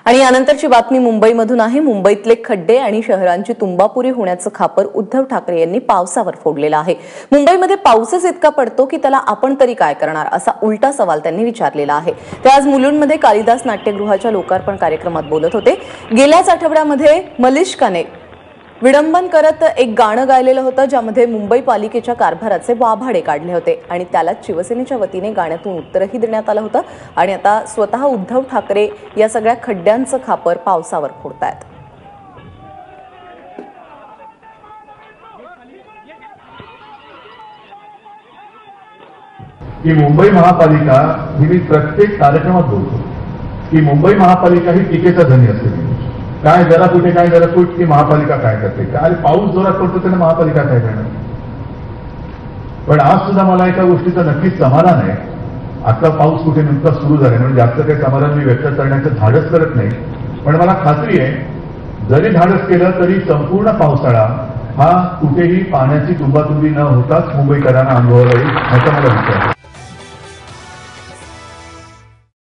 आणि यानंतरची बातमी मुंबईमधून आहे। मुंबईतले खड्डे आणि शहरांची तुंबापुरी होण्याचं खापर उद्धव ठाकरे यांनी पावसावर फोडलेलं आहे। मुंबईमध्ये पाऊसच इतका पडतो की त्याला आपण तरी काय करणार असा उलटा सवाल त्यांनी विचारलेला आहे। ते आज मुलुंडमध्ये कालिदास नाट्यगृहाच्या लोकार्पण कार्यक्रमात बोलत होते। गेल्याच आठवड्यामध्ये मलिष्काने विडंबन करत एक गाणं गायलेलं होतं, ज्यामध्ये मुंबई पालिकेच्या कारभाराचे वाभाडे काढले होते आणि त्याला शिवसेनेच्या वतीने गाण्यातून उत्तरही देण्यात आलं होतं। आणि आता स्वतः उद्धव ठाकरे या सगळ्या खड्ड्यांचं खापर पावसावर फोडतायत। की मुंबई महापालिका ही मी प्रत्येक कार्यक्रमात बोलतो की मुंबई महापालिका ही टीकेचा धनी असते। काय जरा कुठे काय जरा कुठ की महापालिका काय करते, काय पाऊस जोरात पडतो त्याने महापालिका काय करणार। पण आज सुद्धा मला एका गोष्टीचं नक्कीच समाधान आहे। आता पाऊस कुठे नुकताच सुरू झाला म्हणजे जास्त काही समाधान मी व्यक्त करण्याचं धाडस करत नाही, पण मला खात्री आहे जरी धाडस केलं तरी संपूर्ण पावसाळा हा कुठेही पाण्याची तुंबातुंबी न होताच मुंबईकरांना अनुभवला येईल, याचा मला विश्वास आहे।